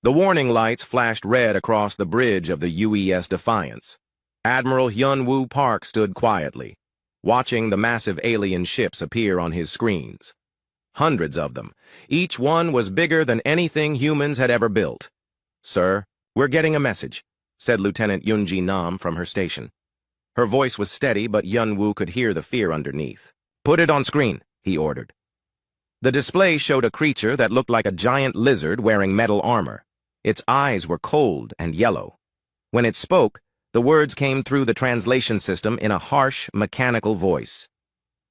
The warning lights flashed red across the bridge of the UES Defiance. Admiral Hyun-woo Park stood quietly, watching the massive alien ships appear on his screens. Hundreds of them. Each one was bigger than anything humans had ever built. "Sir, we're getting a message," said Lieutenant Yoonji Nam from her station. Her voice was steady, but Hyun-woo could hear the fear underneath. "Put it on screen," he ordered. The display showed a creature that looked like a giant lizard wearing metal armor. Its eyes were cold and yellow. When it spoke, the words came through the translation system in a harsh, mechanical voice.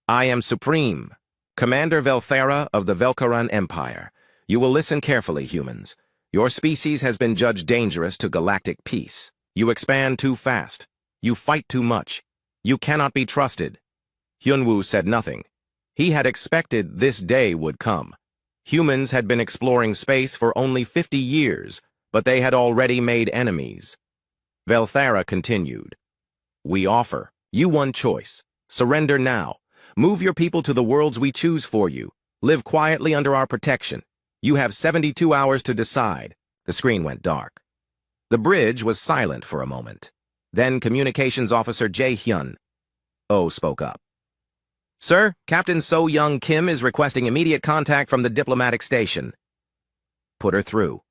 "I am Supreme, Commander Velthera of the Velkaran Empire. You will listen carefully, humans. Your species has been judged dangerous to galactic peace. You expand too fast. You fight too much. You cannot be trusted." Hyun-woo said nothing. He had expected this day would come. Humans had been exploring space for only 50 years, but they had already made enemies. Velthera continued. "We offer you one choice. Surrender now. Move your people to the worlds we choose for you. Live quietly under our protection. You have 72 hours to decide." The screen went dark. The bridge was silent for a moment. Then Communications Officer Jae-hyun spoke up. "Sir, Captain So-young Kim is requesting immediate contact from the diplomatic station." "Put her through."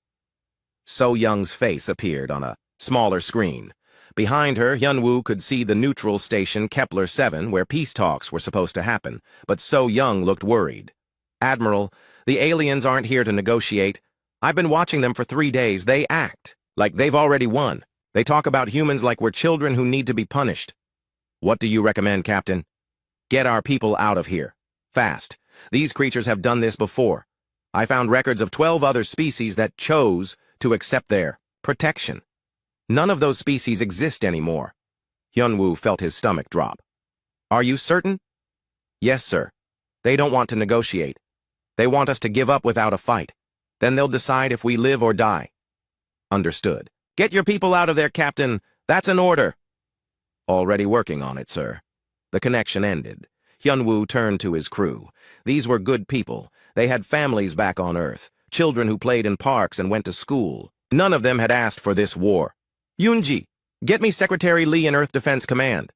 So-young's face appeared on a smaller screen. Behind her, Hyun-woo could see the neutral station Kepler 7 where peace talks were supposed to happen, but So-young looked worried. "Admiral, the aliens aren't here to negotiate. I've been watching them for 3 days. They act like they've already won. They talk about humans like we're children who need to be punished." "What do you recommend, Captain?" "Get our people out of here. Fast. These creatures have done this before. I found records of 12 other species that chose to accept their protection. None of those species exist anymore." Hyun-woo felt his stomach drop. "Are you certain?" "Yes, sir. They don't want to negotiate. They want us to give up without a fight. Then they'll decide if we live or die." "Understood. Get your people out of there, Captain. That's an order." "Already working on it, sir." The connection ended. Hyun-woo turned to his crew. These were good people. They had families back on Earth, children who played in parks and went to school. None of them had asked for this war. "Yoonji, get me Secretary Lee in Earth Defense Command."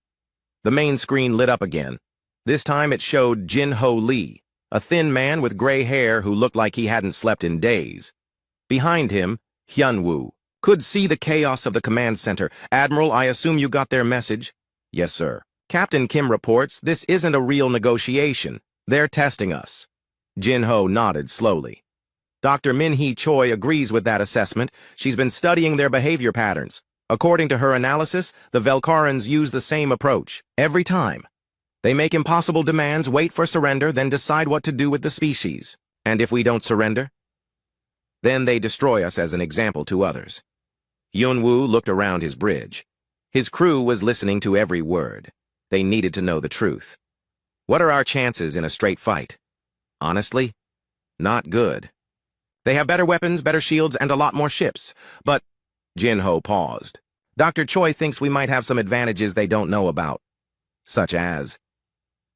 The main screen lit up again. This time it showed Jin-ho Lee, a thin man with gray hair who looked like he hadn't slept in days. Behind him, Hyun-woo could see the chaos of the command center. "Admiral, I assume you got their message?" "Yes, sir." "Captain Kim reports this isn't a real negotiation. They're testing us." Jin-ho nodded slowly. "Dr. Min-hee Choi agrees with that assessment. She's been studying their behavior patterns. According to her analysis, the Velkarans use the same approach every time. They make impossible demands, wait for surrender, then decide what to do with the species. And if we don't surrender, then they destroy us as an example to others." Hyun-woo looked around his bridge. His crew was listening to every word. They needed to know the truth. "What are our chances in a straight fight?" "Honestly, not good. They have better weapons, better shields, and a lot more ships. But—" Jin-ho paused. "Dr. Choi thinks we might have some advantages they don't know about." "Such as?"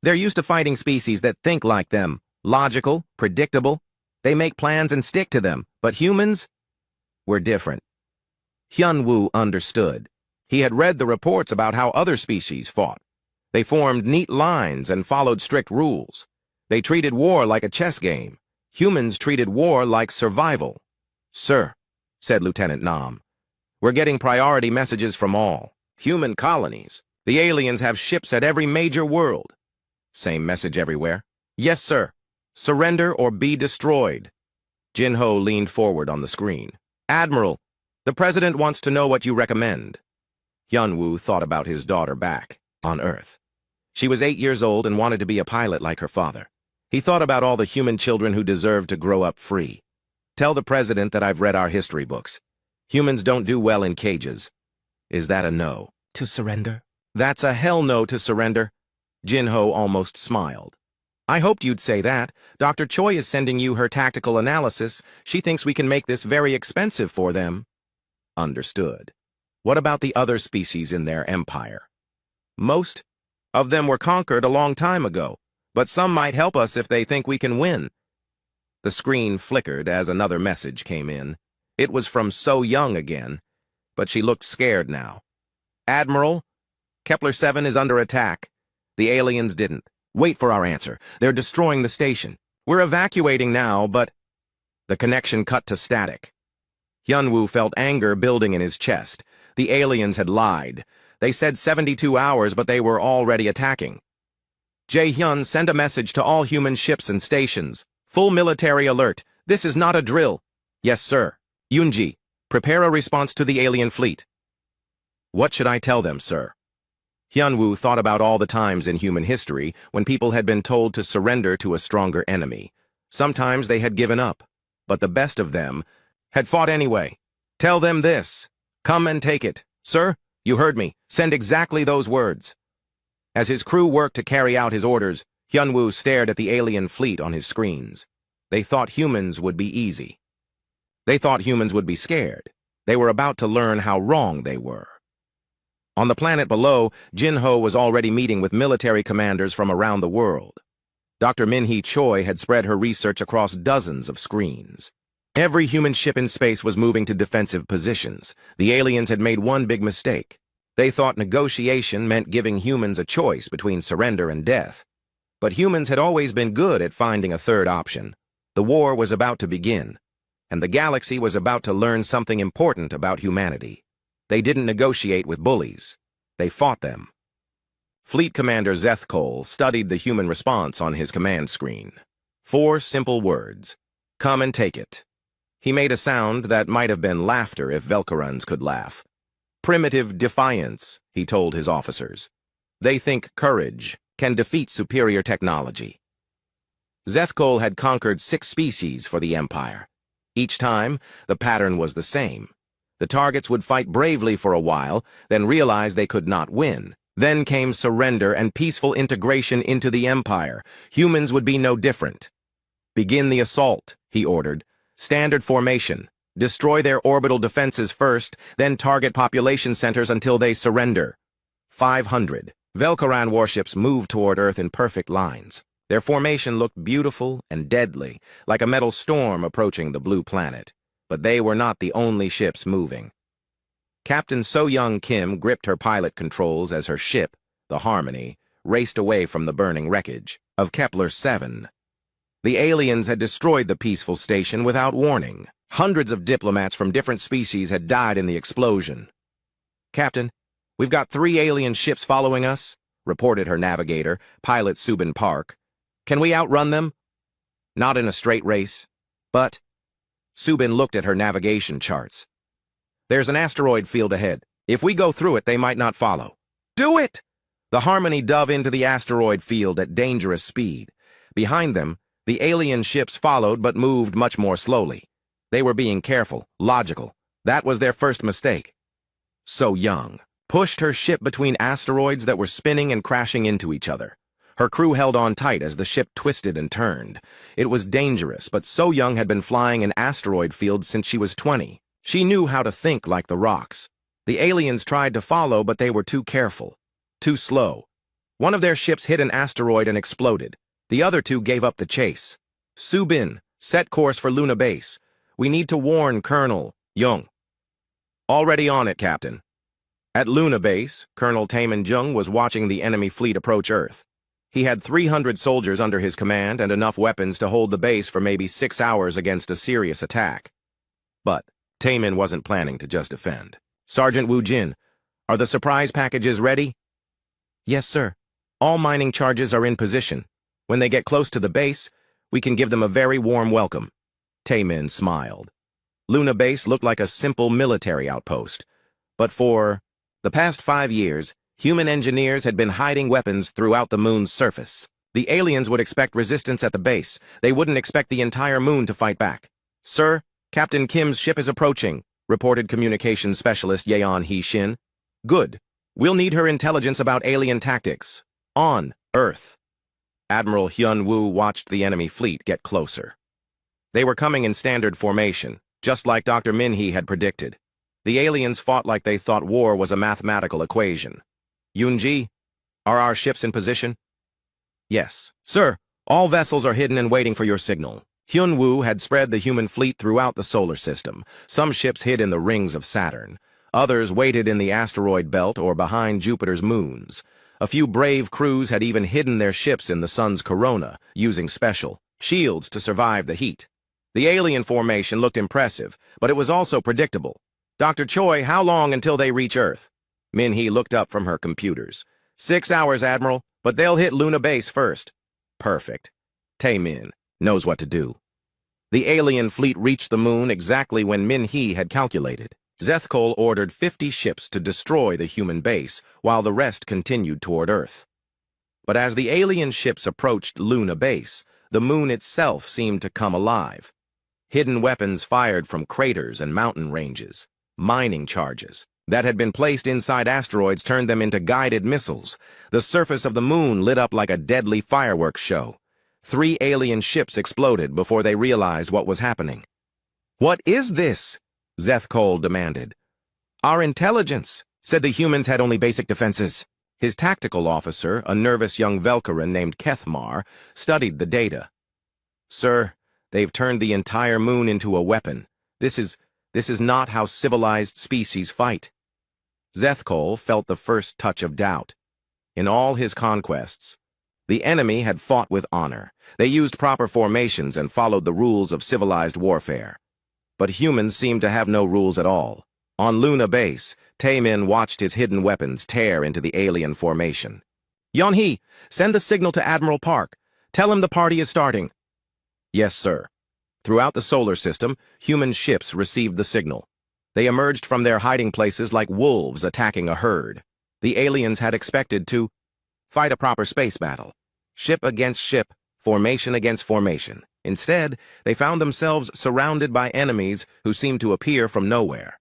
"They're used to fighting species that think like them. Logical, predictable. They make plans and stick to them. But humans? We're different." Hyun-woo understood. He had read the reports about how other species fought. They formed neat lines and followed strict rules. They treated war like a chess game. Humans treated war like survival. "Sir," said Lieutenant Nam, "we're getting priority messages from all human colonies. The aliens have ships at every major world." "Same message everywhere?" "Yes, sir. Surrender or be destroyed." Jin-ho leaned forward on the screen. "Admiral, the President wants to know what you recommend." Hyun-woo thought about his daughter back on Earth. She was 8 years old and wanted to be a pilot like her father. He thought about all the human children who deserved to grow up free. "Tell the President that I've read our history books. Humans don't do well in cages." "Is that a no?" "To surrender?" "That's a hell no to surrender." Jin-ho almost smiled. "I hoped you'd say that. Dr. Choi is sending you her tactical analysis. She thinks we can make this very expensive for them." "Understood. What about the other species in their empire?" "Most of them were conquered a long time ago, but some might help us if they think we can win." The screen flickered as another message came in. It was from So Young again, but she looked scared now. "Admiral, Kepler-7 is under attack. The aliens didn't. Wait for our answer. They're destroying the station. We're evacuating now, but—" The connection cut to static. Hyunwoo felt anger building in his chest. The aliens had lied. They said 72 hours, but they were already attacking. "Jae-hyun, send a message to all human ships and stations. Full military alert. This is not a drill." "Yes, sir." "Yoonji, prepare a response to the alien fleet." "What should I tell them, sir?" Hyunwoo thought about all the times in human history when people had been told to surrender to a stronger enemy. Sometimes they had given up, but the best of them had fought anyway. "Tell them this. Come and take it. Sir, you heard me. Send exactly those words." As his crew worked to carry out his orders, Hyunwoo stared at the alien fleet on his screens. They thought humans would be easy. They thought humans would be scared. They were about to learn how wrong they were. On the planet below, Jin-ho was already meeting with military commanders from around the world. Dr. Min-hee Choi had spread her research across dozens of screens. Every human ship in space was moving to defensive positions. The aliens had made one big mistake. They thought negotiation meant giving humans a choice between surrender and death. But humans had always been good at finding a third option. The war was about to begin, and the galaxy was about to learn something important about humanity. They didn't negotiate with bullies. They fought them. Fleet Commander Zethkol studied the human response on his command screen. 4 simple words. "Come and take it." He made a sound that might have been laughter if Velkarans could laugh. "Primitive defiance," he told his officers. "They think courage can defeat superior technology." Zethkol had conquered 6 species for the Empire. Each time, the pattern was the same. The targets would fight bravely for a while, then realize they could not win. Then came surrender and peaceful integration into the Empire. Humans would be no different. "Begin the assault," he ordered. "Standard formation. Destroy their orbital defenses first, then target population centers until they surrender." 500. Velkaran warships moved toward Earth in perfect lines. Their formation looked beautiful and deadly, like a metal storm approaching the blue planet. But they were not the only ships moving. Captain So-young Kim gripped her pilot controls as her ship, the Harmony, raced away from the burning wreckage of Kepler-7. The aliens had destroyed the peaceful station without warning. Hundreds of diplomats from different species had died in the explosion. "Captain, we've got 3 alien ships following us," reported her navigator, pilot Subin Park. "Can we outrun them?" "Not in a straight race, but—" Subin looked at her navigation charts. "There's an asteroid field ahead. If we go through it, they might not follow." "Do it!" The Harmony dove into the asteroid field at dangerous speed. Behind them, the alien ships followed but moved much more slowly. They were being careful, logical. That was their first mistake. So Young pushed her ship between asteroids that were spinning and crashing into each other. Her crew held on tight as the ship twisted and turned. It was dangerous, but So Young had been flying an asteroid field since she was 20. She knew how to think like the rocks. The aliens tried to follow, but they were too careful, too slow. One of their ships hit an asteroid and exploded. The other 2 gave up the chase. "Subin, set course for Luna Base. We need to warn Colonel Jung." "Already on it, Captain." At Luna Base, Colonel Taemin Jung was watching the enemy fleet approach Earth. He had 300 soldiers under his command and enough weapons to hold the base for maybe 6 hours against a serious attack. But Taemin wasn't planning to just defend. "Sergeant Woo Jin, are the surprise packages ready?" "Yes, sir. All mining charges are in position. When they get close to the base, we can give them a very warm welcome." Taemin smiled. Luna Base looked like a simple military outpost. But for the past 5 years, human engineers had been hiding weapons throughout the moon's surface. The aliens would expect resistance at the base. They wouldn't expect the entire moon to fight back. "Sir, Captain Kim's ship is approaching," reported communications specialist Yeon Hee-shin. "Good. We'll need her intelligence about alien tactics. On Earth." Admiral Hyun-woo watched the enemy fleet get closer. They were coming in standard formation, just like Dr. Min-hee had predicted. The aliens fought like they thought war was a mathematical equation. "Yoonji, are our ships in position?" "Yes. Sir, all vessels are hidden and waiting for your signal." Hyunwoo had spread the human fleet throughout the solar system. Some ships hid in the rings of Saturn. Others waited in the asteroid belt or behind Jupiter's moons. A few brave crews had even hidden their ships in the sun's corona, using special shields to survive the heat. The alien formation looked impressive, but it was also predictable. Dr. Choi, how long until they reach Earth? Min-hee looked up from her computers. 6 hours, Admiral, but they'll hit Luna Base first. Perfect. Tae-min knows what to do. The alien fleet reached the moon exactly when Min-hee had calculated. Zethkol ordered 50 ships to destroy the human base, while the rest continued toward Earth. But as the alien ships approached Luna Base, the moon itself seemed to come alive. Hidden weapons fired from craters and mountain ranges. Mining charges that had been placed inside asteroids turned them into guided missiles. The surface of the moon lit up like a deadly fireworks show. 3 alien ships exploded before they realized what was happening. "What is this?" Zethkol demanded. "Our intelligence," said the humans had only basic defenses. His tactical officer, a nervous young Velkaran named Kethmar, studied the data. "Sir, they've turned the entire moon into a weapon. This is not how civilized species fight." Zethkol felt the first touch of doubt. In all his conquests, the enemy had fought with honor. They used proper formations and followed the rules of civilized warfare. But humans seemed to have no rules at all. On Luna Base, Tae-min watched his hidden weapons tear into the alien formation. "Yeon-hee, send the signal to Admiral Park. Tell him the party is starting." "Yes, sir." Throughout the solar system, human ships received the signal. They emerged from their hiding places like wolves attacking a herd. The aliens had expected to fight a proper space battle. Ship against ship, formation against formation. Instead, they found themselves surrounded by enemies who seemed to appear from nowhere.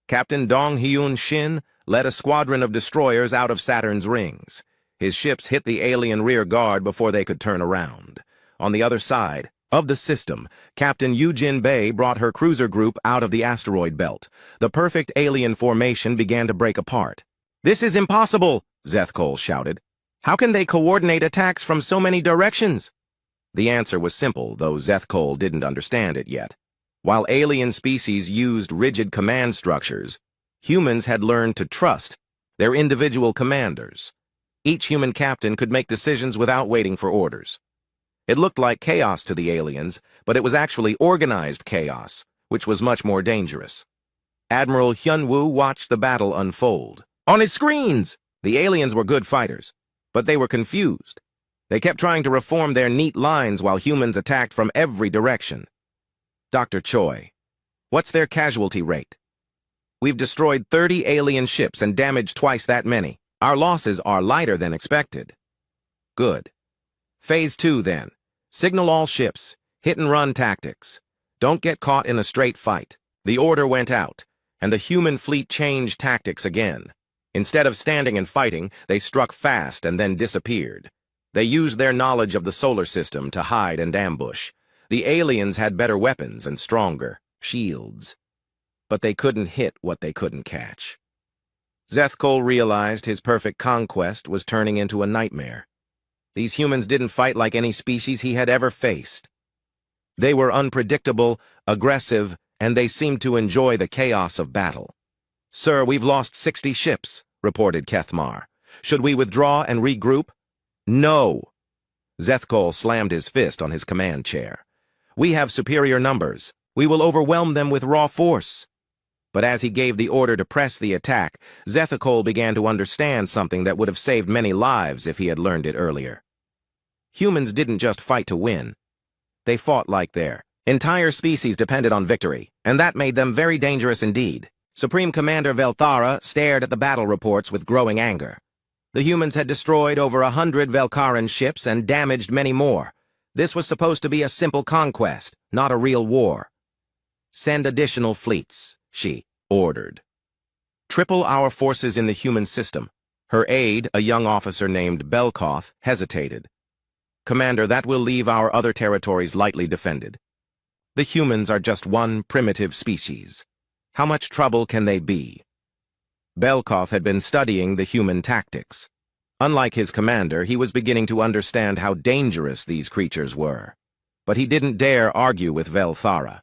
Captain Dong Hyun Shin led a squadron of destroyers out of Saturn's rings. His ships hit the alien rear guard before they could turn around. On the other side of the system, Captain Yujin Bei brought her cruiser group out of the asteroid belt. The perfect alien formation began to break apart. "This is impossible," Zethkol shouted. "How can they coordinate attacks from so many directions?" The answer was simple, though Zethkol didn't understand it yet. While alien species used rigid command structures, humans had learned to trust their individual commanders. Each human captain could make decisions without waiting for orders. It looked like chaos to the aliens, but it was actually organized chaos, which was much more dangerous. Admiral Hyunwoo watched the battle unfold. On his screens! The aliens were good fighters, but they were confused. They kept trying to reform their neat lines while humans attacked from every direction. "Dr. Choi, what's their casualty rate?" "We've destroyed 30 alien ships and damaged twice that many. Our losses are lighter than expected." "Good. Phase 2, then. Signal all ships. Hit-and-run tactics. Don't get caught in a straight fight." The order went out, and the human fleet changed tactics again. Instead of standing and fighting, they struck fast and then disappeared. They used their knowledge of the solar system to hide and ambush. The aliens had better weapons and stronger shields, but they couldn't hit what they couldn't catch. Zethkol realized his perfect conquest was turning into a nightmare. These humans didn't fight like any species he had ever faced. They were unpredictable, aggressive, and they seemed to enjoy the chaos of battle. "Sir, we've lost 60 ships," reported Kethmar. "Should we withdraw and regroup?" "No." Zethkol slammed his fist on his command chair. "We have superior numbers. We will overwhelm them with raw force." But as he gave the order to press the attack, Zethkol began to understand something that would have saved many lives if he had learned it earlier. Humans didn't just fight to win. They fought like their entire species depended on victory, and that made them very dangerous indeed. Supreme Commander Velthara stared at the battle reports with growing anger. The humans had destroyed over 100 Velkaran ships and damaged many more. This was supposed to be a simple conquest, not a real war. "Send additional fleets," she ordered. "Triple our forces in the human system." Her aide, a young officer named Belkoth, hesitated. "Commander, that will leave our other territories lightly defended. The humans are just one primitive species. How much trouble can they be?" Belkoth had been studying the human tactics. Unlike his commander, he was beginning to understand how dangerous these creatures were. but he didn't dare argue with Velthara.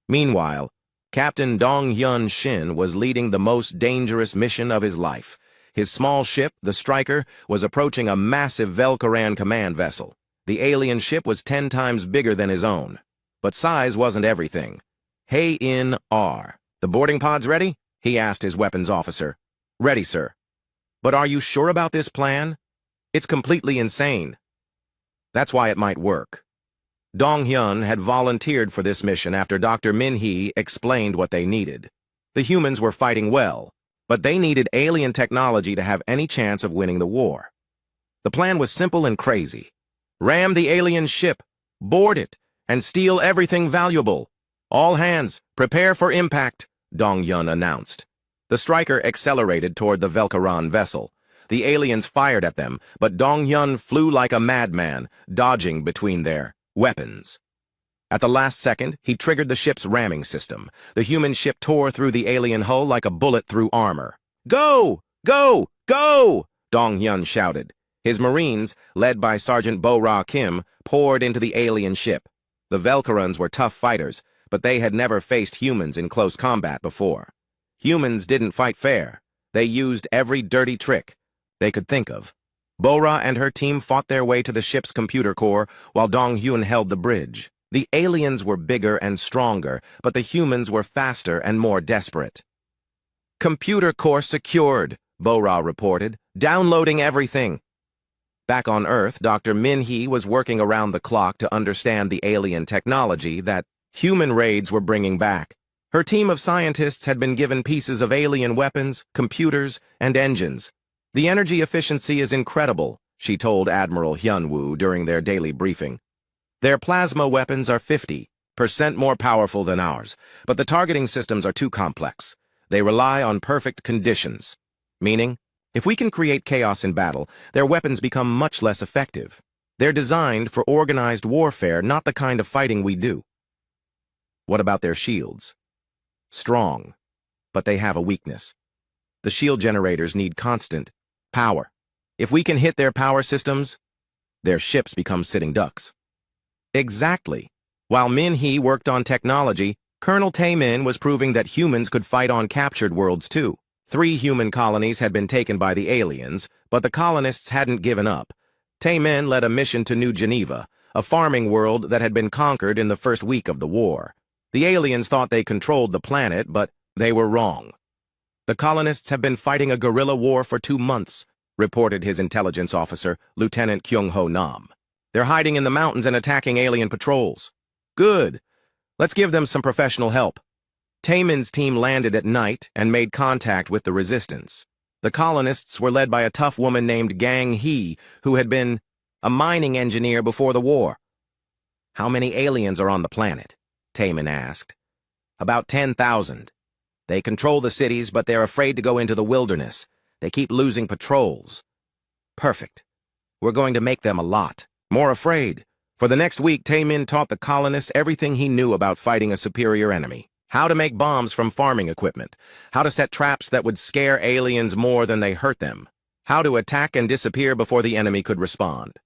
Meanwhile, Captain Dong-hyun Shin was leading the most dangerous mission of his life. His small ship, the Striker, was approaching a massive Velcaran command vessel. The alien ship was 10 times bigger than his own. But size wasn't everything. "Hey in R. The boarding pod's ready?" he asked his weapons officer. "Ready, sir." "But are you sure about this plan? It's completely insane." "That's why it might work." Dong-hyun had volunteered for this mission after Dr. Min-hee explained what they needed. The humans were fighting well, but they needed alien technology to have any chance of winning the war. The plan was simple and crazy. Ram the alien ship, board it, and steal everything valuable. "All hands, prepare for impact," Dong-hyun announced. The Striker accelerated toward the Velcaran vessel. The aliens fired at them, but Dong-hyun flew like a madman, dodging between their weapons. At the last second, he triggered the ship's ramming system. The human ship tore through the alien hull like a bullet through armor. "Go! Go! Go!" Dong-hyun shouted. His Marines, led by Sergeant Bo-ra Kim, poured into the alien ship. The Velcarans were tough fighters, but they had never faced humans in close combat before. Humans didn't fight fair. They used every dirty trick they could think of. Bo-ra and her team fought their way to the ship's computer core, while Dong-hyun held the bridge. The aliens were bigger and stronger, but the humans were faster and more desperate. "Computer core secured," Bo-ra reported, "downloading everything." Back on Earth, Dr. Min-hee was working around the clock to understand the alien technology that human raids were bringing back. Her team of scientists had been given pieces of alien weapons, computers, and engines. "The energy efficiency is incredible," she told Admiral Hyun-woo during their daily briefing. "Their plasma weapons are 50% more powerful than ours, but the targeting systems are too complex. They rely on perfect conditions." Meaning, if we can create chaos in battle, their weapons become much less effective. They're designed for organized warfare, not the kind of fighting we do. What about their shields? Strong, but they have a weakness. The shield generators need constant power. If we can hit their power systems, their ships become sitting ducks. Exactly. While Min-hee worked on technology, Colonel Tae-min was proving that humans could fight on captured worlds too. 3 human colonies had been taken by the aliens, but the colonists hadn't given up. Tae-min led a mission to New Geneva, a farming world that had been conquered in the first week of the war. The aliens thought they controlled the planet, but they were wrong. "The colonists have been fighting a guerrilla war for 2 months, reported his intelligence officer, Lieutenant Kyung-ho Nam. "They're hiding in the mountains and attacking alien patrols." "Good. Let's give them some professional help." Taemin's team landed at night and made contact with the resistance. The colonists were led by a tough woman named Gang Hee, who had been a mining engineer before the war. "How many aliens are on the planet?" Taemin asked. "About 10,000. They control the cities, but they're afraid to go into the wilderness. They keep losing patrols." "Perfect. We're going to make them a lot more afraid." For the next week, Taemin taught the colonists everything he knew about fighting a superior enemy. How to make bombs from farming equipment. How to set traps that would scare aliens more than they hurt them. How to attack and disappear before the enemy could respond.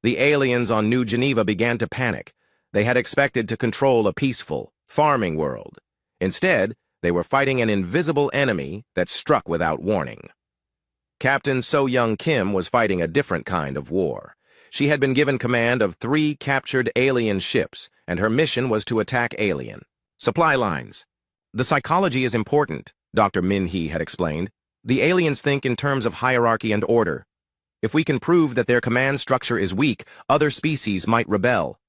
The aliens on New Geneva began to panic. They had expected to control a peaceful, farming world. Instead, they were fighting an invisible enemy that struck without warning. Captain So-young Kim was fighting a different kind of war. She had been given command of 3 captured alien ships, and her mission was to attack alien supply lines. "The psychology is important," Dr. Min-hee had explained. "The aliens think in terms of hierarchy and order. If we can prove that their command structure is weak, other species might rebel."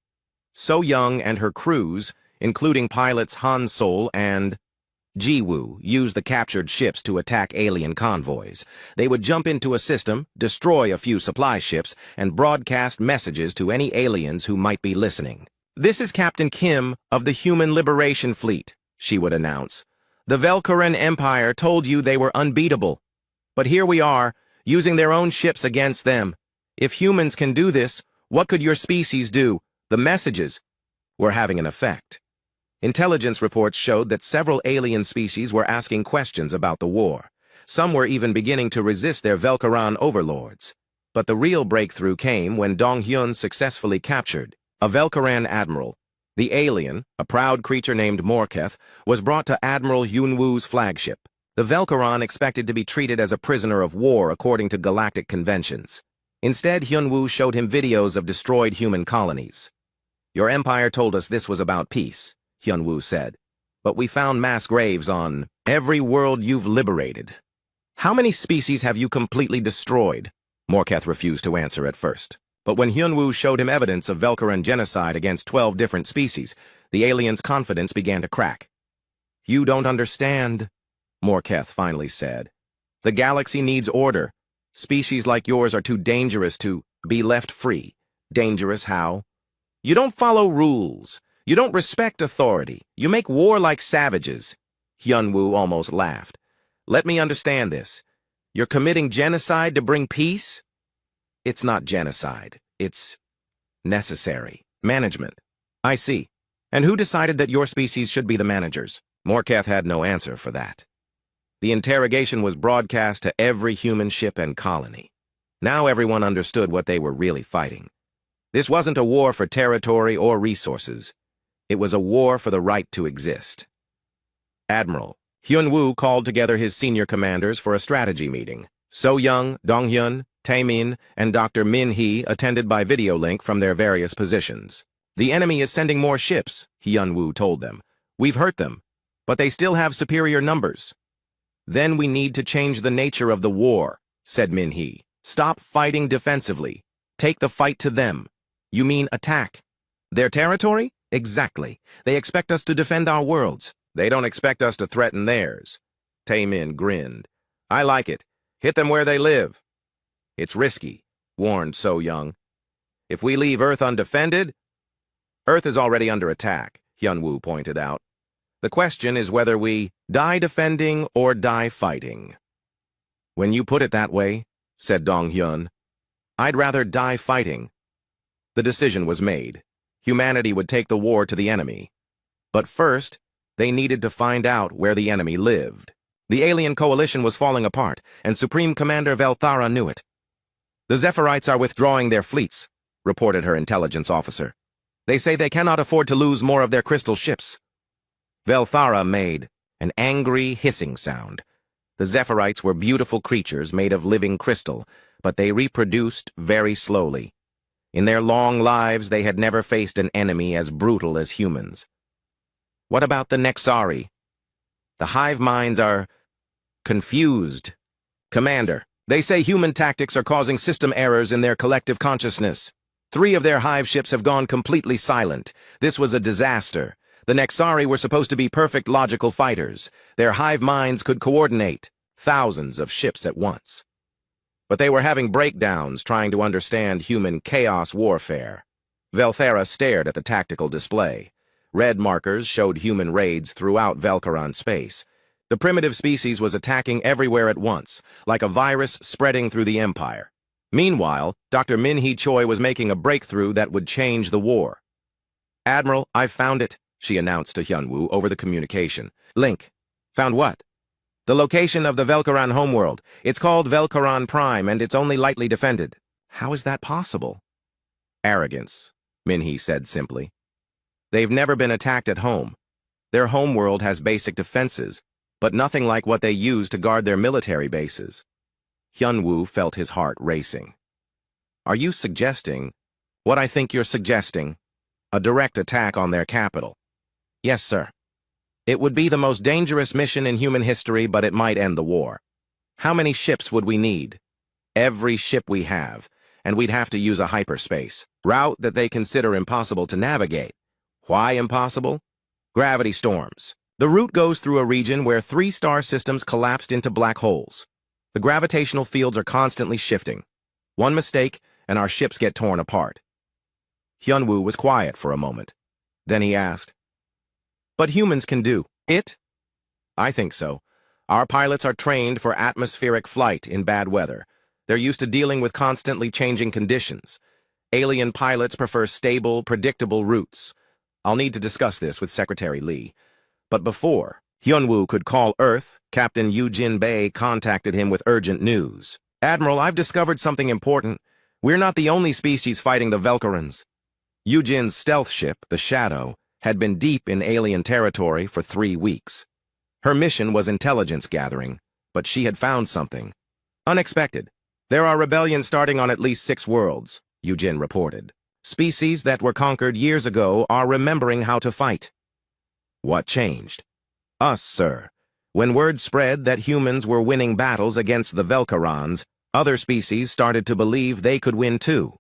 So-young and her crews, including pilots Han Sol and Ji-woo, used the captured ships to attack alien convoys. They would jump into a system, destroy a few supply ships, and broadcast messages to any aliens who might be listening. "This is Captain Kim of the Human Liberation Fleet," she would announce. "The Velcaran Empire told you they were unbeatable. But here we are, using their own ships against them. If humans can do this, what could your species do? The messages were having an effect." Intelligence reports showed that several alien species were asking questions about the war. Some were even beginning to resist their Velcaran overlords. But the real breakthrough came when Dong-hyun successfully captured A Velcaran admiral, the alien, a proud creature named Morketh, was brought to Admiral Yunwu's flagship. The Velcaran expected to be treated as a prisoner of war according to galactic conventions. Instead, Yunwu showed him videos of destroyed human colonies. "Your empire told us this was about peace," Yunwu said. "But we found mass graves on every world you've liberated. How many species have you completely destroyed?" Morketh refused to answer at first. But when Yunwu showed him evidence of Velcaran genocide against 12 different species, the alien's confidence began to crack. "You don't understand," Morketh finally said. "The galaxy needs order. Species like yours are too dangerous to be left free." "Dangerous how?" "You don't follow rules. You don't respect authority. You make war like savages." Yunwu almost laughed. "Let me understand this. You're committing genocide to bring peace?" "It's not genocide. It's necessary. Management." "I see. And who decided that your species should be the managers?" Morketh had no answer for that. The interrogation was broadcast to every human ship and colony. Now everyone understood what they were really fighting. This wasn't a war for territory or resources. It was a war for the right to exist. Admiral Hyunwoo called together his senior commanders for a strategy meeting. So-young, Dong-hyun, Tae-min, and Dr. Min-hee attended by video link from their various positions. "The enemy is sending more ships," Hyunwoo told them. "We've hurt them, but they still have superior numbers." "Then we need to change the nature of the war," said Min-hee. "Stop fighting defensively. Take the fight to them." "You mean attack?" "Their territory?" "Exactly. They expect us to defend our worlds. They don't expect us to threaten theirs." Tae-min grinned. "I like it. Hit them where they live." "It's risky," warned So-young. "If we leave Earth undefended..." "Earth is already under attack," Hyunwoo pointed out. "The question is whether we die defending or die fighting." "When you put it that way," said Dong-hyun, "I'd rather die fighting." The decision was made. Humanity would take the war to the enemy. But first, they needed to find out where the enemy lived. The alien coalition was falling apart, and Supreme Commander Velthara knew it. "The Zephirites are withdrawing their fleets," reported her intelligence officer. "They say they cannot afford to lose more of their crystal ships." Velthara made an angry hissing sound. The Zephirites were beautiful creatures made of living crystal, but they reproduced very slowly. In their long lives, they had never faced an enemy as brutal as humans. "What about the Nexari?" "The hive minds are confused. Commander, they say human tactics are causing system errors in their collective consciousness. 3 of their hive ships have gone completely silent. This was a disaster. The Nexari were supposed to be perfect logical fighters. Their hive minds could coordinate thousands of ships at once. But they were having breakdowns trying to understand human chaos warfare." Velthara stared at the tactical display. Red markers showed human raids throughout Velcaran space. The primitive species was attacking everywhere at once, like a virus spreading through the Empire. Meanwhile, Dr. Min-hee Choi was making a breakthrough that would change the war. "Admiral, I've found it," she announced to Hyunwoo over the communication. "Link." "Found what?" "The location of the Velcaran homeworld. It's called Velcaran Prime, and it's only lightly defended." "How is that possible?" "Arrogance," Min-hee said simply. "They've never been attacked at home. Their homeworld has basic defenses, but nothing like what they use to guard their military bases." Hyunwoo felt his heart racing. "Are you suggesting what I think you're suggesting? A direct attack on their capital?" "Yes, sir. It would be the most dangerous mission in human history, but it might end the war." "How many ships would we need?" "Every ship we have, and we'd have to use a hyperspace route that they consider impossible to navigate." "Why impossible?" "Gravity storms. The route goes through a region where 3 star systems collapsed into black holes. The gravitational fields are constantly shifting. One mistake, and our ships get torn apart." Hyunwoo was quiet for a moment. Then he asked, "But humans can do it?" "I think so. Our pilots are trained for atmospheric flight in bad weather. They're used to dealing with constantly changing conditions. Alien pilots prefer stable, predictable routes. I'll need to discuss this with Secretary Lee. But before Hyunwoo could call Earth, Captain Yoo-jin Bae contacted him with urgent news. "Admiral, I've discovered something important. We're not the only species fighting the Velcarans." Yujin's stealth ship, the Shadow, had been deep in alien territory for 3 weeks. Her mission was intelligence gathering, but she had found something unexpected. There are rebellions starting on at least 6 worlds, Yujin reported. Species that were conquered years ago are remembering how to fight. What changed? Us, sir. When word spread that humans were winning battles against the Velkarons, other species started to believe they could win too.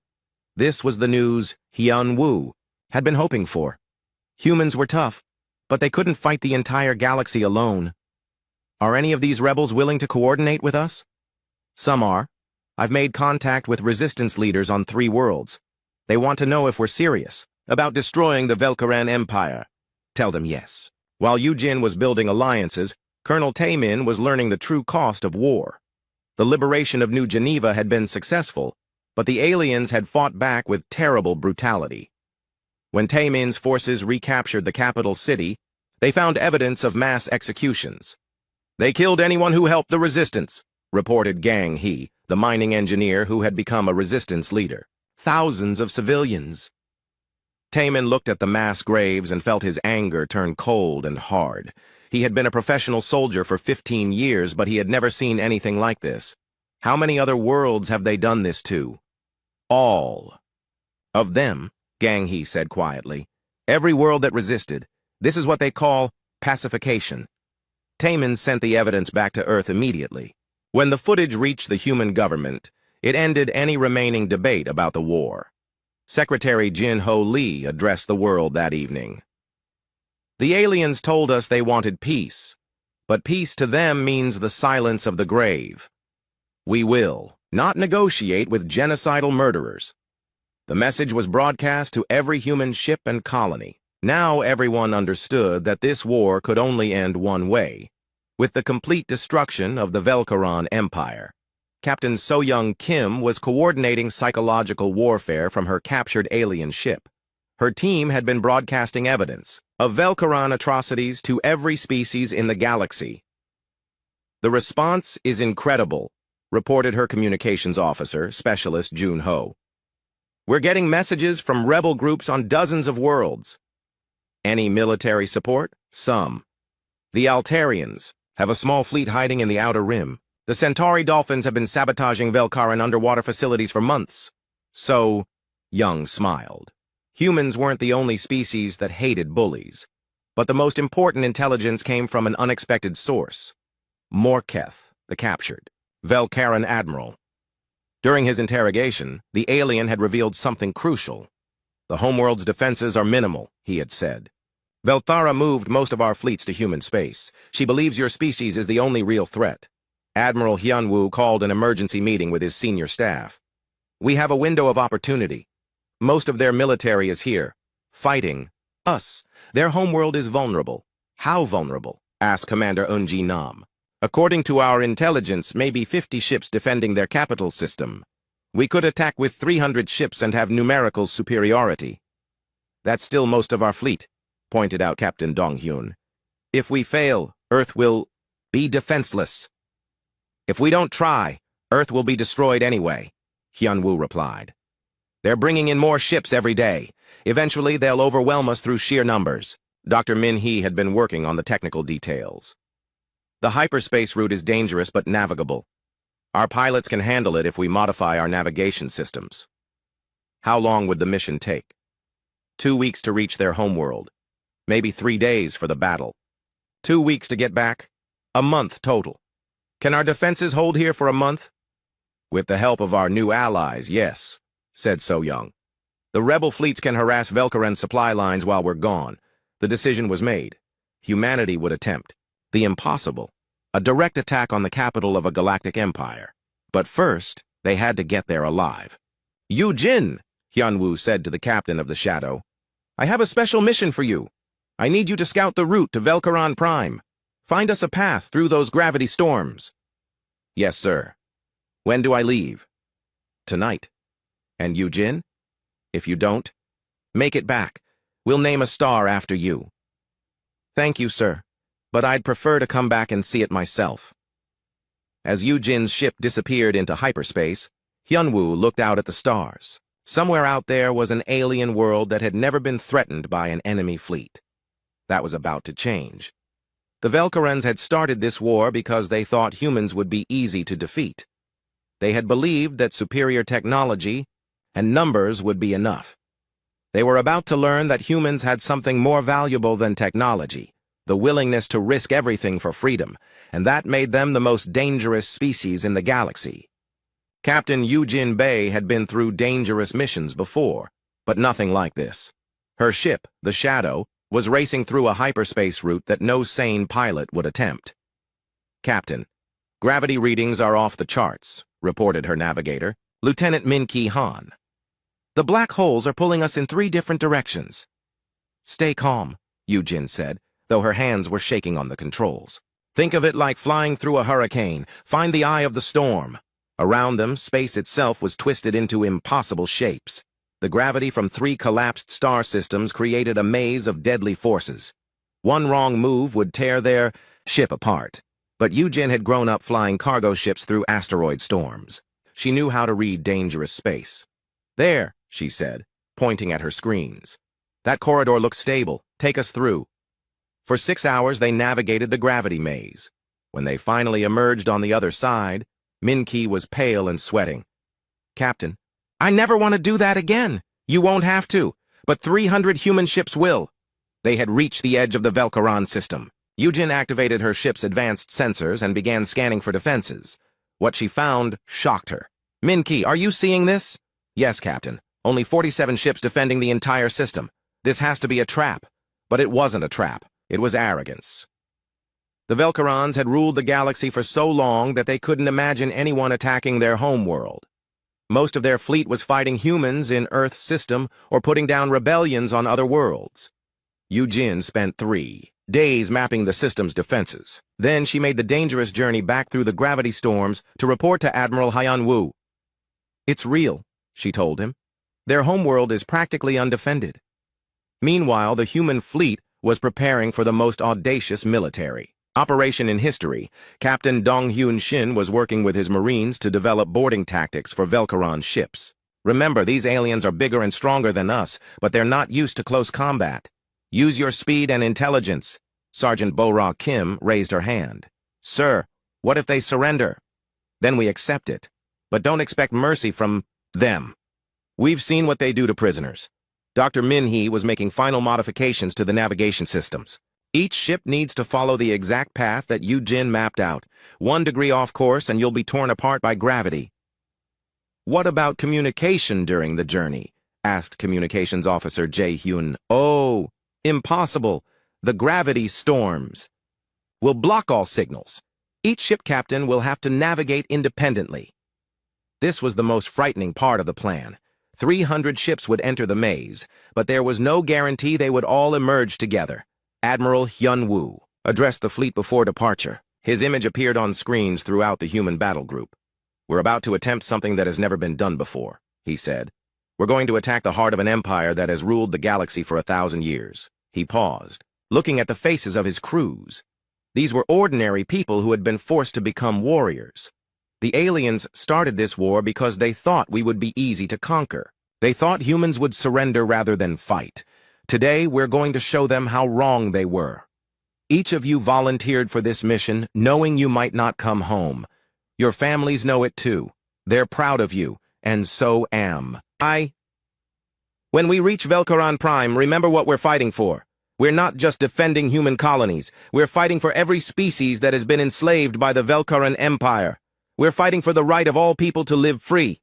This was the news Hyun-woo had been hoping for. Humans were tough, but they couldn't fight the entire galaxy alone. Are any of these rebels willing to coordinate with us? Some are. I've made contact with resistance leaders on 3 worlds. They want to know if we're serious about destroying the Velkaran Empire. Tell them yes. While Yujin was building alliances, Colonel Taemin was learning the true cost of war. The liberation of New Geneva had been successful, but the aliens had fought back with terrible brutality. When Taemin's forces recaptured the capital city, they found evidence of mass executions. They killed anyone who helped the resistance, reported Gang Hee, the mining engineer who had become a resistance leader. Thousands of civilians. Taemin looked at the mass graves and felt his anger turn cold and hard. He had been a professional soldier for 15 years, but he had never seen anything like this. How many other worlds have they done this to? All of them, Gang Hee said quietly. Every world that resisted. This is what they call pacification. Taemin sent the evidence back to Earth immediately. When the footage reached the human government, it ended any remaining debate about the war. Secretary Jin-Ho Lee addressed the world that evening. The aliens told us they wanted peace, but peace to them means the silence of the grave. We will not negotiate with genocidal murderers. The message was broadcast to every human ship and colony. Now everyone understood that this war could only end one way, with the complete destruction of the Velkaran Empire. Captain So-Young Kim was coordinating psychological warfare from her captured alien ship. Her team had been broadcasting evidence of Velkaran atrocities to every species in the galaxy. The response is incredible, reported her communications officer, Specialist Jun-Ho. We're getting messages from rebel groups on dozens of worlds. Any military support? Some. The Altarians have a small fleet hiding in the Outer Rim. The Centauri dolphins have been sabotaging Velkaran underwater facilities for months. So, Young smiled. Humans weren't the only species that hated bullies, but the most important intelligence came from an unexpected source. Morketh, the captured Velkaran admiral. During his interrogation, the alien had revealed something crucial. The homeworld's defenses are minimal, he had said. Velthara moved most of our fleets to human space. She believes your species is the only real threat. Admiral Hyun-woo called an emergency meeting with his senior staff. We have a window of opportunity. Most of their military is here, fighting us. Their homeworld is vulnerable. How vulnerable? Asked Commander Eun-ji Nam. According to our intelligence, maybe 50 ships defending their capital system. We could attack with 300 ships and have numerical superiority. That's still most of our fleet, pointed out Captain Dong-hyun. If we fail, Earth will be defenseless. If we don't try, Earth will be destroyed anyway, Hyun-woo replied. They're bringing in more ships every day. Eventually, they'll overwhelm us through sheer numbers. Dr. Min-hee had been working on the technical details. The hyperspace route is dangerous but navigable. Our pilots can handle it if we modify our navigation systems. How long would the mission take? 2 weeks to reach their homeworld. Maybe 3 days for the battle. 2 weeks to get back. A month total. Can our defenses hold here for a month? With the help of our new allies, yes, said So-Young. The rebel fleets can harass Velkaran supply lines while we're gone. The decision was made. Humanity would attempt the impossible, a direct attack on the capital of a galactic empire. But first, they had to get there alive. Yujin, Hyun-woo said to the captain of the Shadow, I have a special mission for you. I need you to scout the route to Velkaran Prime. Find us a path through those gravity storms. Yes, sir. When do I leave? Tonight. And Yujin? If you don't, make it back. We'll name a star after you. Thank you, sir, but I'd prefer to come back and see it myself. As Yujin's ship disappeared into hyperspace, Hyun-woo looked out at the stars. Somewhere out there was an alien world that had never been threatened by an enemy fleet. That was about to change. The Velkarans had started this war because they thought humans would be easy to defeat. They had believed that superior technology and numbers would be enough. They were about to learn that humans had something more valuable than technology, the willingness to risk everything for freedom, and that made them the most dangerous species in the galaxy. Captain Eugene Bay had been through dangerous missions before, but nothing like this. Her ship, the Shadow, was racing through a hyperspace route that no sane pilot would attempt. "Captain, gravity readings are off the charts," reported her navigator, Lieutenant Min-Ki Han. "The black holes are pulling us in 3 different directions." "Stay calm," Eugene said, though her hands were shaking on the controls. "Think of it like flying through a hurricane. Find the eye of the storm." Around them, space itself was twisted into impossible shapes. The gravity from 3 collapsed star systems created a maze of deadly forces. One wrong move would tear their ship apart. But Eugene had grown up flying cargo ships through asteroid storms. She knew how to read dangerous space. "There," she said, pointing at her screens. "That corridor looks stable. Take us through." For 6 hours, they navigated the gravity maze. When they finally emerged on the other side, Min-Ki was pale and sweating. "Captain, I never want to do that again. You won't have to, but 300 human ships will." They had reached the edge of the Velkaran system. Eugene activated her ship's advanced sensors and began scanning for defenses. What she found shocked her. "Min-Ki, are you seeing this?" "Yes, Captain. Only 47 ships defending the entire system. This has to be a trap." But it wasn't a trap. It was arrogance. The Velkarans had ruled the galaxy for so long that they couldn't imagine anyone attacking their homeworld. Most of their fleet was fighting humans in Earth's system or putting down rebellions on other worlds. Eugene spent 3 days mapping the system's defenses. Then she made the dangerous journey back through the gravity storms to report to Admiral Hyun-woo. "It's real," she told him. "Their homeworld is practically undefended." Meanwhile, the human fleet was preparing for the most audacious military operation in history. Captain Dong-Hyun Shin was working with his Marines to develop boarding tactics for Velkaran ships. "Remember, these aliens are bigger and stronger than us, but they're not used to close combat. Use your speed and intelligence." Sergeant Bo-Ra Kim raised her hand. "Sir, what if they surrender?" "Then we accept it. But don't expect mercy from them. We've seen what they do to prisoners." Dr. Min-Hee was making final modifications to the navigation systems. "Each ship needs to follow the exact path that Eugene mapped out. 1 degree off course and you'll be torn apart by gravity." "What about communication during the journey?" asked Communications Officer Jae-hyun. "Oh, impossible. The gravity storms will block all signals. Each ship captain will have to navigate independently." This was the most frightening part of the plan. 300 ships would enter the maze, but there was no guarantee they would all emerge together. Admiral Hyun-woo addressed the fleet before departure. His image appeared on screens throughout the human battle group. "We're about to attempt something that has never been done before," he said. "We're going to attack the heart of an empire that has ruled the galaxy for 1,000 years. He paused, looking at the faces of his crews. These were ordinary people who had been forced to become warriors. The aliens started this war because they thought we would be easy to conquer. They thought humans would surrender rather than fight. Today, we're going to show them how wrong they were. Each of you volunteered for this mission, knowing you might not come home. Your families know it too. They're proud of you, and so am I. When we reach Velkaran Prime, remember what we're fighting for. We're not just defending human colonies. We're fighting for every species that has been enslaved by the Velkaran Empire. We're fighting for the right of all people to live free."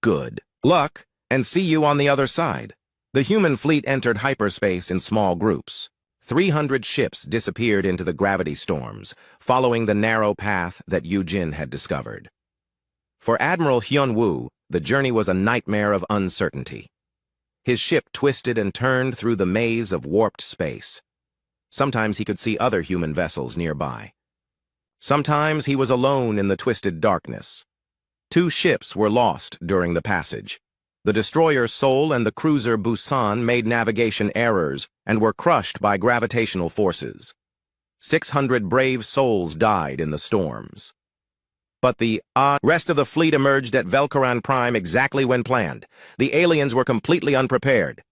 "Good luck, and see you on the other side." The human fleet entered hyperspace in small groups. 300 ships disappeared into the gravity storms, following the narrow path that Eugene had discovered. For Admiral Hyun-woo, the journey was a nightmare of uncertainty. His ship twisted and turned through the maze of warped space. Sometimes he could see other human vessels nearby. Sometimes he was alone in the twisted darkness. 2 ships were lost during the passage. The destroyer Seoul and the cruiser Busan made navigation errors and were crushed by gravitational forces. 600 brave souls died in the storms. But the rest of the fleet emerged at Velkaran Prime exactly when planned. The aliens were completely unprepared.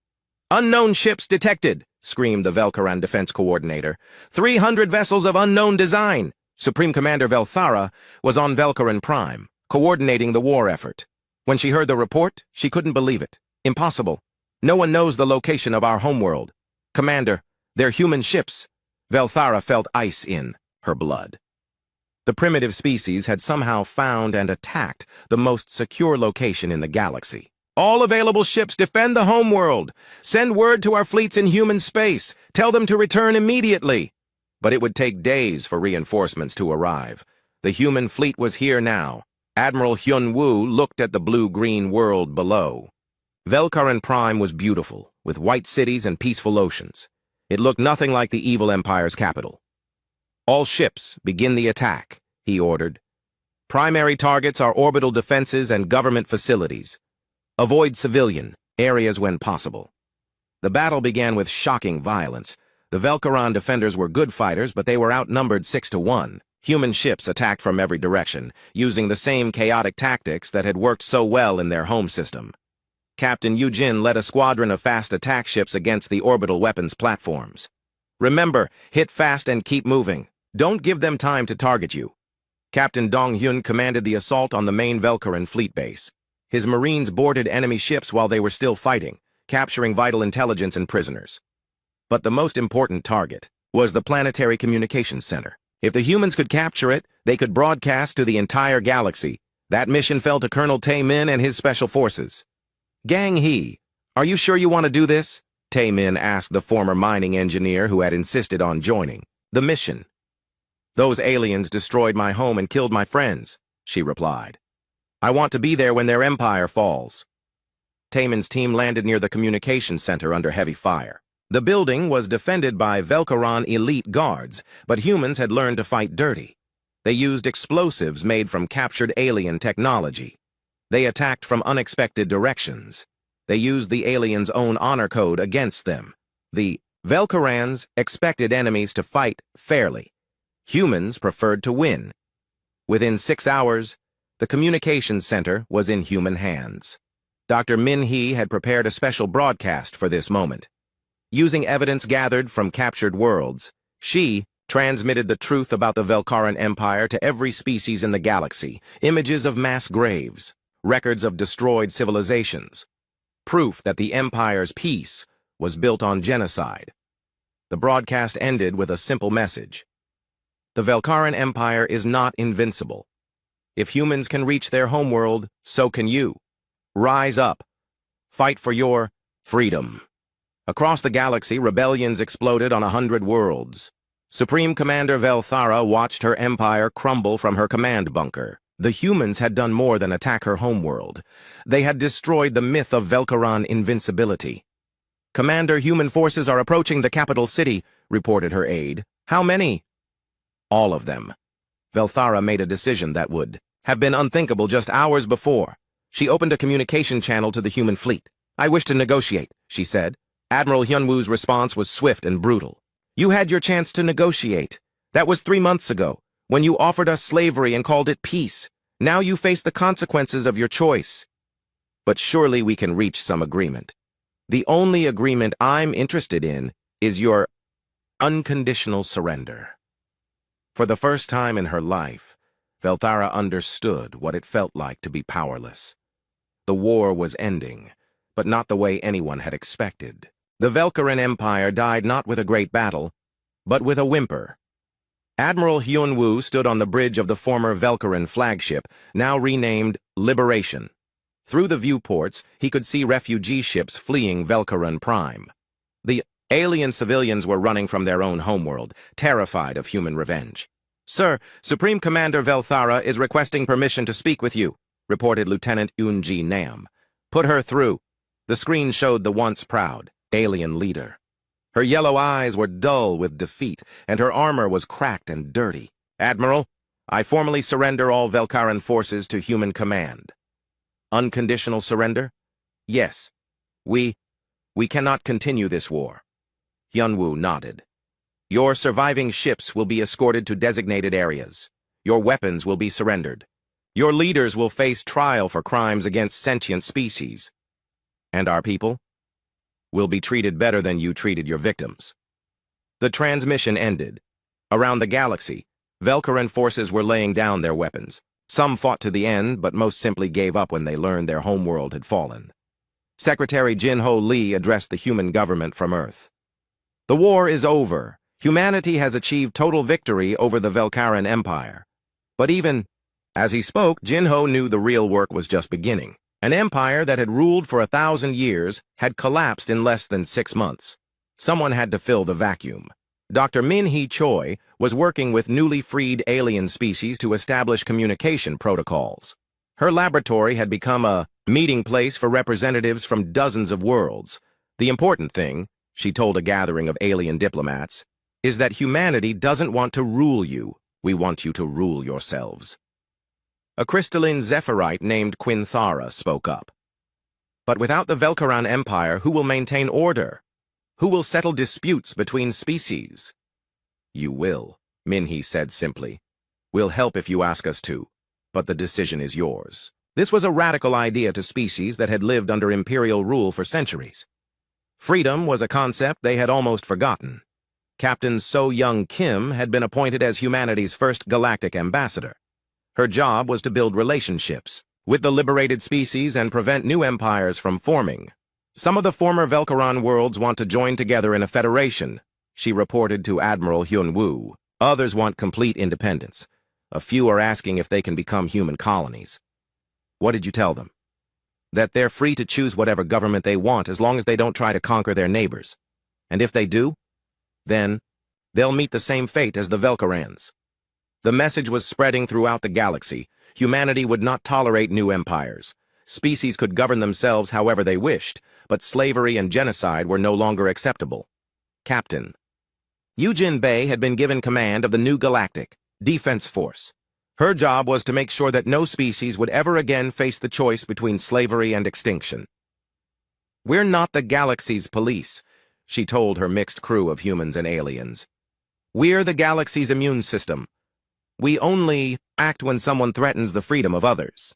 "Unknown ships detected!" screamed the Velkaran Defense Coordinator. 300 vessels of unknown design! Supreme Commander Velthara was on Velkaran Prime, coordinating the war effort. When she heard the report, she couldn't believe it. Impossible. No one knows the location of our homeworld. Commander, they're human ships. Velthara felt ice in her blood. The primitive species had somehow found and attacked the most secure location in the galaxy. "All available ships defend the homeworld. Send word to our fleets in human space. Tell them to return immediately." But it would take days for reinforcements to arrive. The human fleet was here now. Admiral Hyun-woo looked at the blue-green world below. Velkaran Prime was beautiful, with white cities and peaceful oceans. It looked nothing like the evil Empire's capital. "All ships, begin the attack," he ordered. "Primary targets are orbital defenses and government facilities. Avoid civilian areas when possible." The battle began with shocking violence. The Velkaran defenders were good fighters, but they were outnumbered 6-1. Human ships attacked from every direction, using the same chaotic tactics that had worked so well in their home system. Captain Yujin led a squadron of fast attack ships against the orbital weapons platforms. "Remember, hit fast and keep moving. Don't give them time to target you." Captain Dong-hyun commanded the assault on the main Velkaran fleet base. His Marines boarded enemy ships while they were still fighting, capturing vital intelligence and prisoners. But the most important target was the planetary communications center. If the humans could capture it, they could broadcast to the entire galaxy. That mission fell to Colonel Tae-min and his special forces. "Gang Hee, are you sure you want to do this?" Tae-min asked the former mining engineer who had insisted on joining the mission. "Those aliens destroyed my home and killed my friends," she replied. "I want to be there when their empire falls." Tae-min's team landed near the communications center under heavy fire. The building was defended by Velkaran elite guards, but humans had learned to fight dirty. They used explosives made from captured alien technology. They attacked from unexpected directions. They used the aliens' own honor code against them. The Velkarans expected enemies to fight fairly. Humans preferred to win. Within 6 hours, the communications center was in human hands. Dr. Min-hee had prepared a special broadcast for this moment. Using evidence gathered from captured worlds, she transmitted the truth about the Velkaran Empire to every species in the galaxy, images of mass graves, records of destroyed civilizations, proof that the Empire's peace was built on genocide. The broadcast ended with a simple message. The Velkaran Empire is not invincible. If humans can reach their homeworld, so can you. Rise up. Fight for your freedom. Across the galaxy, rebellions exploded on 100 worlds. Supreme Commander Velthara watched her empire crumble from her command bunker. The humans had done more than attack her homeworld. They had destroyed the myth of Velkaran invincibility. "Commander, human forces are approaching the capital city," reported her aide. "How many?" "All of them." Velthara made a decision that would have been unthinkable just hours before. She opened a communication channel to the human fleet. "I wish to negotiate," she said. Admiral Hyun-woo's response was swift and brutal. "You had your chance to negotiate. That was 3 months ago, when you offered us slavery and called it peace. Now you face the consequences of your choice. But surely we can reach some agreement. The only agreement I'm interested in is your unconditional surrender." For the first time in her life, Velthara understood what it felt like to be powerless. The war was ending, but not the way anyone had expected. The Velkaran Empire died not with a great battle, but with a whimper. Admiral Hyun-woo stood on the bridge of the former Velkaran flagship, now renamed Liberation. Through the viewports, he could see refugee ships fleeing Velkaran Prime. The alien civilians were running from their own homeworld, terrified of human revenge. "Sir, Supreme Commander Velthara is requesting permission to speak with you," reported Lieutenant Yoon-ji Nam. "Put her through." The screen showed the once proud alien leader. Her yellow eyes were dull with defeat, and her armor was cracked and dirty. "Admiral, I formally surrender all Velkaran forces to human command." "Unconditional surrender?" "Yes. We cannot continue this war." Hyun-woo nodded. "Your surviving ships will be escorted to designated areas. Your weapons will be surrendered. Your leaders will face trial for crimes against sentient species. And our people will be treated better than you treated your victims. The transmission ended. Around the galaxy, Velcaran forces were laying down their weapons. Some fought to the end, but most simply gave up when they learned their homeworld had fallen. Secretary Jin-Ho Lee addressed the human government from Earth. The war is over. Humanity has achieved total victory over the Velcaran Empire. But even as he spoke, Jin-Ho knew the real work was just beginning. An empire that had ruled for 1,000 years had collapsed in less than 6 months. Someone had to fill the vacuum. Dr. Min-Hee Choi was working with newly freed alien species to establish communication protocols. Her laboratory had become a meeting place for representatives from dozens of worlds. The important thing, she told a gathering of alien diplomats, is that humanity doesn't want to rule you. We want you to rule yourselves. A crystalline zephyrite named Quinthara spoke up. But without the Velcaran Empire, who will maintain order? Who will settle disputes between species? You will, Min-Hee said simply. We'll help if you ask us to, but the decision is yours. This was a radical idea to species that had lived under imperial rule for centuries. Freedom was a concept they had almost forgotten. Captain So-Young Kim had been appointed as humanity's first galactic ambassador. Her job was to build relationships with the liberated species and prevent new empires from forming. Some of the former Velcaran worlds want to join together in a federation, she reported to Admiral Hyun-woo. Others want complete independence. A few are asking if they can become human colonies. What did you tell them? That they're free to choose whatever government they want as long as they don't try to conquer their neighbors. And if they do, then they'll meet the same fate as the Velcarans. The message was spreading throughout the galaxy. Humanity would not tolerate new empires. Species could govern themselves however they wished, but slavery and genocide were no longer acceptable. Captain Yujin Bei had been given command of the new Galactic Defense Force. Her job was to make sure that no species would ever again face the choice between slavery and extinction. We're not the galaxy's police, she told her mixed crew of humans and aliens. We're the galaxy's immune system. We only act when someone threatens the freedom of others.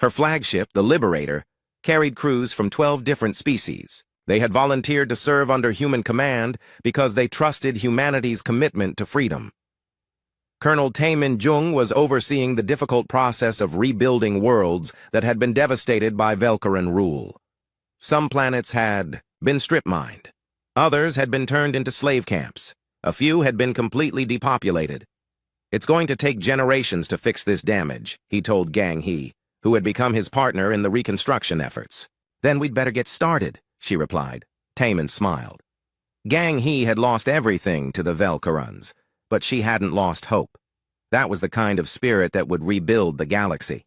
Her flagship, the Liberator, carried crews from 12 different species. They had volunteered to serve under human command because they trusted humanity's commitment to freedom. Colonel Tae Min-jung was overseeing the difficult process of rebuilding worlds that had been devastated by Velcaran rule. Some planets had been strip-mined. Others had been turned into slave camps. A few had been completely depopulated. It's going to take generations to fix this damage, he told Gang Hee, who had become his partner in the reconstruction efforts. Then we'd better get started, she replied. Taemin smiled. Gang Hee had lost everything to the Velcarans, but she hadn't lost hope. That was the kind of spirit that would rebuild the galaxy.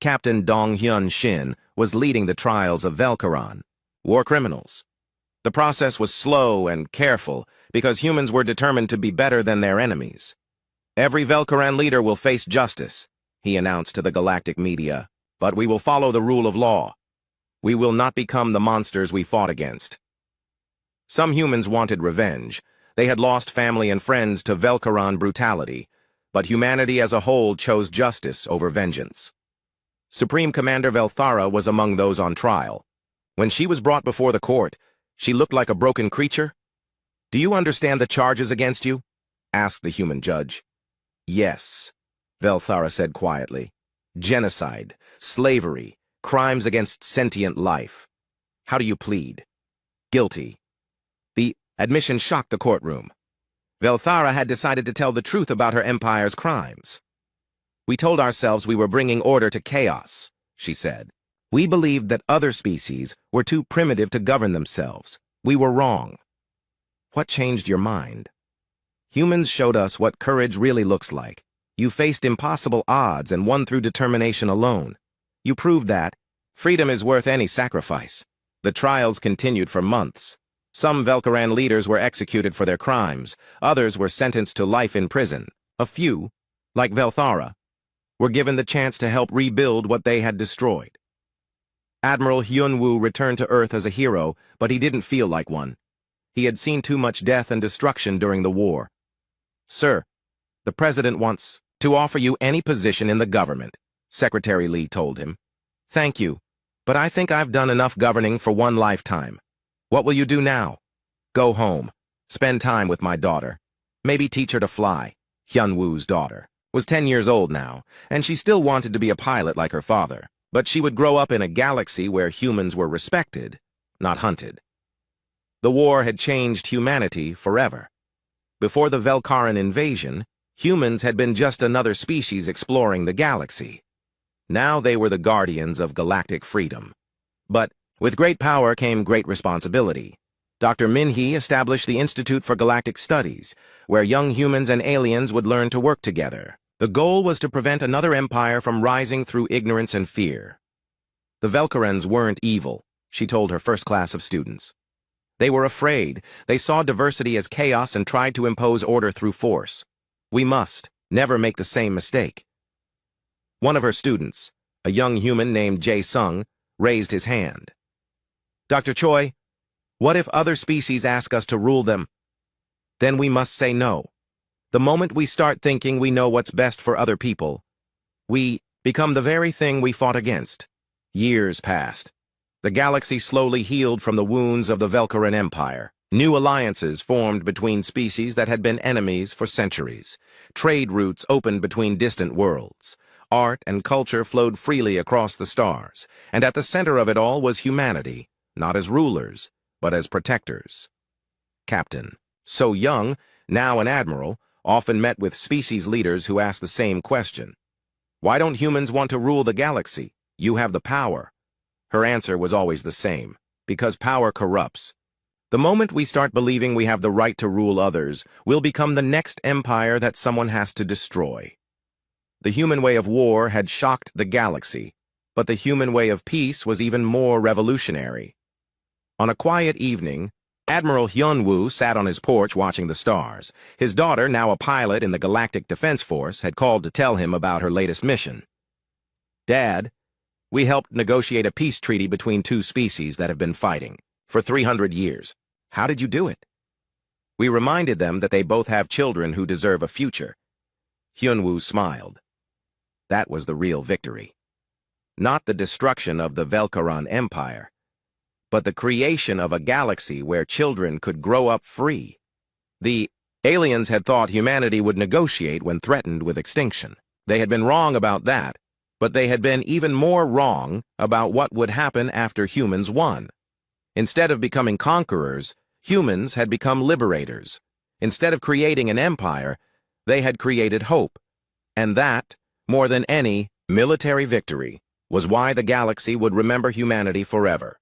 Captain Dong-hyun Shin was leading the trials of Velcaran, war criminals. The process was slow and careful because humans were determined to be better than their enemies. Every Velcaran leader will face justice, he announced to the galactic media, but we will follow the rule of law. We will not become the monsters we fought against. Some humans wanted revenge. They had lost family and friends to Velcaran brutality, but humanity as a whole chose justice over vengeance. Supreme Commander Velthara was among those on trial. When she was brought before the court, she looked like a broken creature. Do you understand the charges against you? Asked the human judge. Yes, Velthara said quietly. Genocide, slavery, crimes against sentient life. How do you plead? Guilty. The admission shocked the courtroom. Velthara had decided to tell the truth about her empire's crimes. We told ourselves we were bringing order to chaos, she said. We believed that other species were too primitive to govern themselves. We were wrong. What changed your mind? Humans showed us what courage really looks like. You faced impossible odds and won through determination alone. You proved that freedom is worth any sacrifice. The trials continued for months. Some Velcaran leaders were executed for their crimes. Others were sentenced to life in prison. A few, like Velthara, were given the chance to help rebuild what they had destroyed. Admiral Hyun-woo returned to Earth as a hero, but he didn't feel like one. He had seen too much death and destruction during the war. Sir, the president wants To offer you any position in the government, Secretary Lee told him. Thank you, but I think I've done enough governing for one lifetime. What will you do now? Go home. Spend time with my daughter. Maybe teach her to fly. Hyun-woo's daughter was 10 years old now, and she still wanted to be a pilot like her father. But she would grow up in a galaxy where humans were respected, not hunted. The war had changed humanity forever. Before the Velkaran invasion, humans had been just another species exploring the galaxy. Now they were the guardians of galactic freedom. But with great power came great responsibility. Dr. Min-hee established the Institute for Galactic Studies, where young humans and aliens would learn to work together. The goal was to prevent another empire from rising through ignorance and fear. The Velkarans weren't evil, she told her first class of students. They were afraid. They saw diversity as chaos and tried to impose order through force. We must never make the same mistake. One of her students, a young human named Jae-sung, raised his hand. Dr. Choi, what if other species ask us to rule them? Then we must say no. The moment we start thinking we know what's best for other people, we become the very thing we fought against. Years passed. The galaxy slowly healed from the wounds of the Velkaran Empire. New alliances formed between species that had been enemies for centuries. Trade routes opened between distant worlds. Art and culture flowed freely across the stars, and at the center of it all was humanity, not as rulers, but as protectors. Captain, so young, now an admiral, often met with species leaders who asked the same question. Why don't humans want to rule the galaxy? You have the power. Her answer was always the same, because power corrupts. The moment we start believing we have the right to rule others, we'll become the next empire that someone has to destroy. The human way of war had shocked the galaxy, but the human way of peace was even more revolutionary. On a quiet evening, Admiral Hyun-woo sat on his porch watching the stars. His daughter, now a pilot in the Galactic Defense Force, had called to tell him about her latest mission. Dad, we helped negotiate a peace treaty between two species that have been fighting for 300 years. How did you do it? We reminded them that they both have children who deserve a future. Hyun-woo smiled. That was the real victory. Not the destruction of the Velkaran Empire, but the creation of a galaxy where children could grow up free. The aliens had thought humanity would negotiate when threatened with extinction. They had been wrong about that, but they had been even more wrong about what would happen after humans won. Instead of becoming conquerors, humans had become liberators. Instead of creating an empire, they had created hope. And that, more than any military victory, was why the galaxy would remember humanity forever.